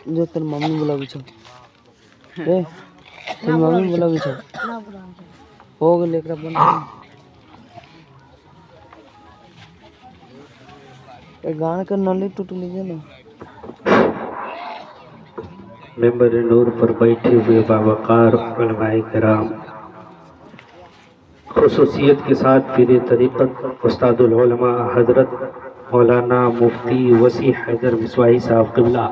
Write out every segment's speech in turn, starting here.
जो तेरे मम्मी बोला बिछो तेरी मम्मी बोला बिछो हो गए लेकर बन गाना का नली टूट लीजिए ना। मेंबर नूर पर बैठे हुए बावकार उलमाए किराम, खुसूसियत के साथ पीर तरीक़त उस्तादुल उलमा हजरत मौलाना मुफ्ती वसी हैदर मिसवाही साहब क़िबला,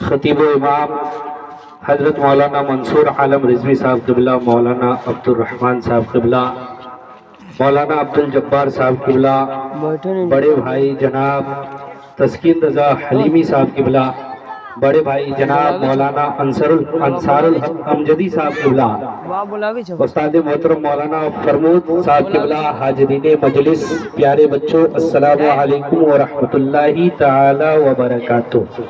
खतीब इमाम हजरत मौलाना मंसूर आलम रिजवी साहब क़िबला, मौलाना अब्दुल रहमान साहब क़िबला, मौलाना अब्दुल जब्बार साहब क़िबला, बड़े भाई जनाब तस्कीन रज़ा हलीमी साहब क़िबला, बड़े भाई जनाब मौलाना अंसारुल अमजदी साहब क़िबला, उस्ताद मोहतरम मौलाना फरमूद साहब क़िबला, हाज़रीन मजलिस, प्यारे बच्चों, अस्सलामु अलैकुम व रहमतुल्लाहि ताला व बरकातुहू।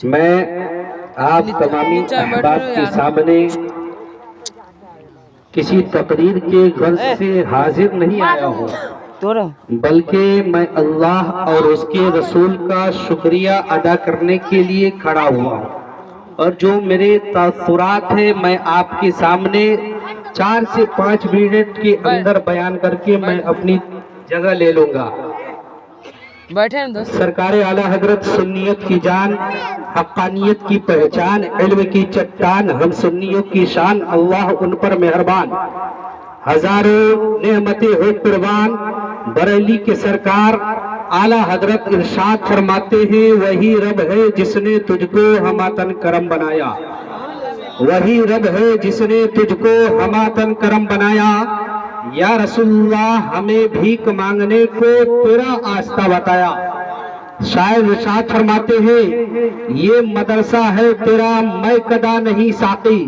मैं आप तमामी अहबाब के सामने किसी तकरीर के गर्ज से हाजिर नहीं आया हूँ, बल्कि मैं अल्लाह और उसके रसूल का शुक्रिया अदा करने के लिए खड़ा हुआ हूँ। और जो मेरे तासुरात है मैं आपके सामने 4 से 5 मिनट के अंदर बयान करके मैं अपनी जगह ले लूंगा। सरकार आला हजरत सुन्नियत की जान, हक्कानियत की पहचान, इल्म की चट्टान, हम सुन्नियों की शान, अल्लाह उन पर मेहरबान, हजारों नेमतें हो कुर्बान। बरेली के सरकार आला हजरत इरशाद फरमाते हैं, वही रब है जिसने तुझको हमातन करम बनाया, वही रब है जिसने तुझको हमातन करम बनाया। या रसूलुल्लाह हमें भीख मांगने को तेरा आस्था बताया। शायद इरशाद फरमाते हैं, ये मदरसा है तेरा मैं कदा नहीं साकी,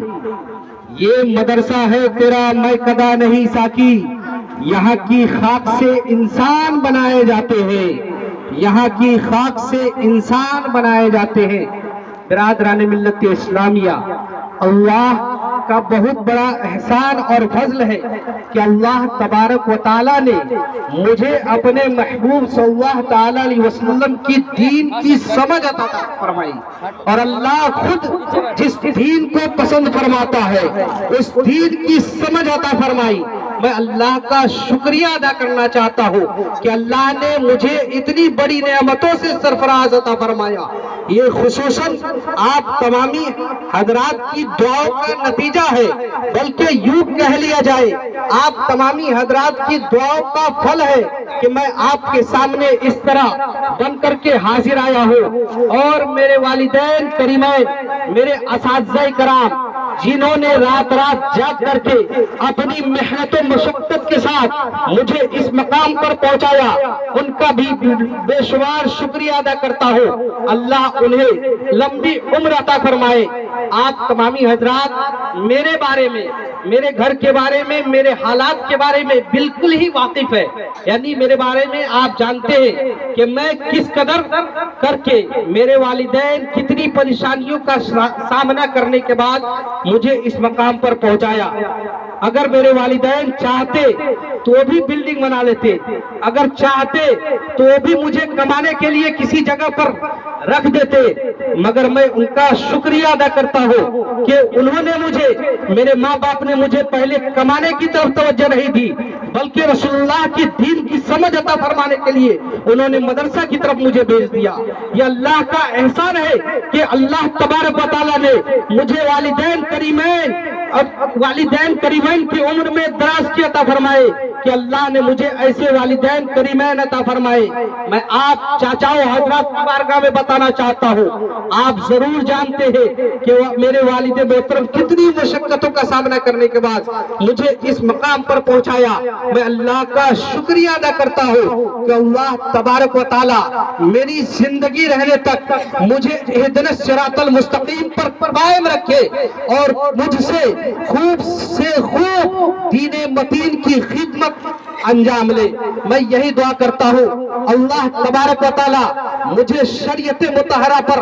ये मदरसा है तेरा मैं कदा नहीं साकी। यहाँ की खाक से इंसान बनाए जाते हैं, यहाँ की खाक से इंसान बनाए जाते हैं। बिरादरान मिल्लत इस्लामिया, अल्लाह का बहुत बड़ा एहसान और फजल है कि अल्लाह तबारक व तआला ने मुझे अपने महबूब सल्लल्लाहु तआला अलैहि वसल्लम की दीन की समझ अता फरमाई। और अल्लाह खुद जिस दीन को पसंद फरमाता है उस दीन की समझ अता फरमाई। मैं अल्लाह का शुक्रिया अदा करना चाहता हूँ कि अल्लाह ने मुझे इतनी बड़ी नेमतों से सरफराज अता फरमाया। ये खुसूसन आप तमामी हजरात की दुआओं का नतीजा है, बल्कि यूं कह लिया जाए आप तमामी हजरात की दुआओं का फल है कि मैं आपके सामने इस तरह बन करके हाजिर आया हूँ। और मेरे वालिदैन करीमैन, मेरे असातिज़ाए कराम, जिन्होंने रात रात जाग करके अपनी मेहनत और मशक्कत के साथ मुझे इस मकाम पर पहुंचाया, उनका भी बेशुमार शुक्रिया अदा करता हूँ। अल्लाह उन्हें लंबी उम्र अता फरमाए। आप तमामी हजरात मेरे बारे में, मेरे घर के बारे में, मेरे हालात के बारे में बिल्कुल ही वाकिफ है। यानी मेरे बारे में आप जानते हैं कि मैं किस कदर करके मेरे वालिदैन कितनी परेशानियों का सामना करने के बाद मुझे इस मकाम पर पहुंचाया। अगर मेरे वालिदैन चाहते तो भी बिल्डिंग बना लेते, अगर चाहते तो भी मुझे कमाने के लिए किसी जगह पर रख देते, मगर मैं उनका शुक्रिया अदा करता हूँ कि उन्होंने मुझे, मेरे माँ बाप ने मुझे पहले कमाने की तरफ तवज्जो नहीं दी, बल्कि रसूलुल्लाह की दीन की समझ अता फरमाने के लिए उन्होंने मदरसा की तरफ मुझे भेज दिया। ये अल्लाह का एहसान है कि अल्लाह तबारक व तआला ने मुझे वालिदैन करीमैन की उम्र में दराज की अता फरमाए, कि अल्लाह ने मुझे ऐसे वालिदैन करीमैन अता फरमाए। मैं आप चाचाओं हजरात की बारगाह में बताना चाहता हूँ, आप जरूर जानते हैं कि मेरे वालिद मोहतरम कितनी मुशक्कतों का सामना करने के बाद मुझे इस मकाम पर पहुंचाया। मैं अल्लाह का शुक्रिया अदा करता हूँ कि अल्लाह तबारक व तआला मेरी जिंदगी रहने तक मुझे इहदिनस सिरातल मुस्तकीम पर कायम रखे और मुझसे खूब से खूब दीने मतीन की खिदमत अंजाम ले। मैं यही दुआ करता हूँ, अल्लाह तबारक व तआला मुझे शरीयत मुतहरा पर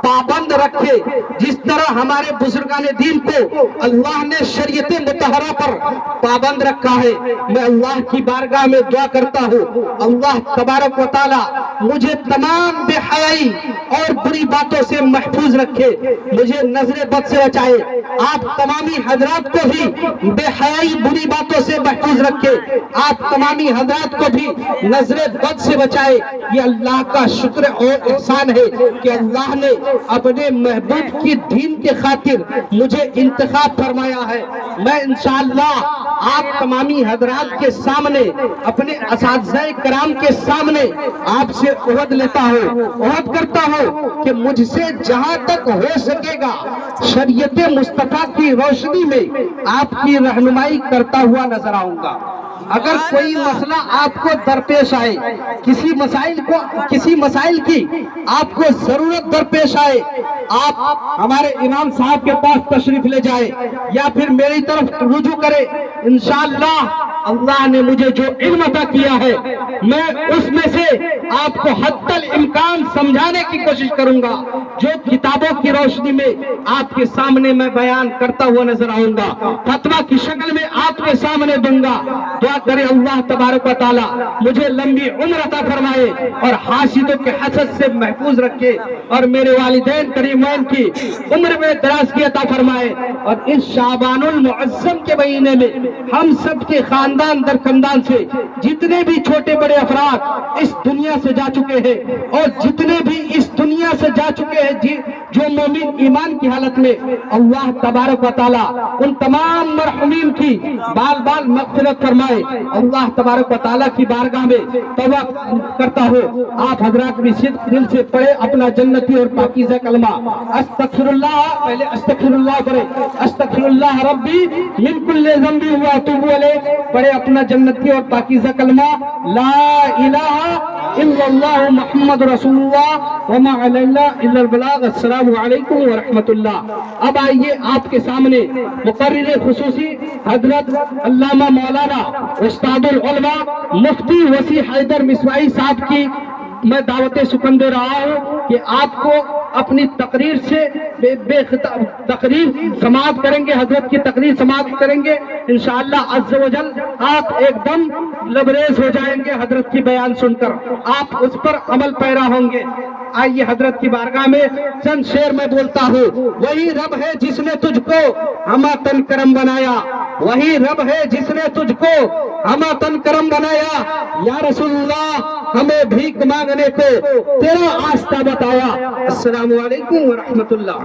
पाबंद रखे, जिस तरह हमारे बुजुर्गान दीन को अल्लाह ने शरीयत पहरा पर पाबंद रखा है। मैं अल्लाह की बारगाह में दुआ करता हूँ, अल्लाह तबारक व तआला मुझे तमाम बेहयाई और बुरी बातों से महफूज रखे, मुझे नजर बद से बचाए। आप तमामी हजरात को भी बेहयाई बुरी बातों से महफूज रखे, आप तमामी हजरात को भी नजर बद से बचाए। ये अल्लाह का शुक्र और एहसान है कि अल्लाह ने अपने महबूब की दीन के खातिर मुझे इंतखाब फरमाया है। मैं इंशाअल्लाह आप तमामी हजरात के सामने, अपने असातिज़ाए कराम के सामने आपसे उहद लेता हूँ, उहद करता हूँ कि मुझसे जहाँ तक हो सकेगा शरीयत मुस्तफा की रोशनी में आपकी रहनुमाई करता हुआ नजर आऊंगा। अगर कोई मसला आपको दरपेश आए, किसी मसाइल की आपको जरूरत दरपेश आए, आप हमारे इमाम साहब के पास तशरीफ ले जाए या फिर मेरी तरफ रुजू करे। इंशाअल्लाह अल्लाह ने मुझे जो इल्म अता किया है, मैं उसमें से आपको हद्दल इम्कान समझाने की कोशिश करूंगा। जो किताबों की रोशनी में आपके सामने मैं बयान करता हुआ नजर आऊंगा, फतवा की शक्ल में आपके सामने दूंगा। दुआ करे अल्लाह तबारक व तआला मुझे लंबी उम्र अता फरमाए और हासिदों के हसद से महफूज रखे और मेरे वालिदैन करीमैन की उम्र में दराज़गी अता फरमाए। और इस शाबानुल मुअज़्ज़म के महीने में हम सब के खानदान दर खानदान से जितने भी छोटे बड़े अफराद इस दुनिया से जा चुके हैं और जितने भी इस दुनिया से जा चुके हैं जो मोमिन ईमान की हालत में, अल्लाह तबारक व तआला उन तमाम मरहुमीन की बाल बाल मग़फ़िरत फरमाए। अल्लाह तबारक व तआला की बारगाह में तौबा करता हूँ, आप हजरात भी दिल से पढ़े अपना जन्नती और पाकीज़ा कलमा अस्तग़फिरुल्लाह। पहले अस्तग़फिरुल्लाह पढ़े, अस्तग़फिरुल्लाह रब्बी मिन कुल्लि ज़ंबी व अतूबु अलैह। पढ़े अपना जन्नती और पाकीज़ा कलमा ला इलाहा इल्लल्लाह मुहम्मद रसूलुल्लाह व मा अलैना इल्लल बलाग। अस्सलामु अलैकुम व रहमतुल्लाह। अब आइए आपके सामने मुक़र्रिर खुसूसी हजरत अल्लामा मौलाना उस्तादुल उलमा मुफ्ती वसी हैदर मिसवाई साहब की मैं दावत सुकन दे रहा हूँ कि आपको अपनी तकरीर से तकरीर समाप्त करेंगे, हजरत की तकरीर समाप्त करेंगे इंशाअल्लाह अज़्ज़ व जल। आप एकदम लबरेज हो जाएंगे हजरत की बयान सुनकर, आप उस पर अमल पैरा होंगे। आइए हजरत की बारगाह में चंद शेर में बोलता हूँ। वही रब है जिसने तुझको हमा तन करम बनाया, वही रब है जिसने तुझको हमा तन करम बनाया। या रसूलुल्लाह हमें भीख मांगने को तेरा आस्था बताया। अस्सलामु अलैकुम व रहमतुल्लाह।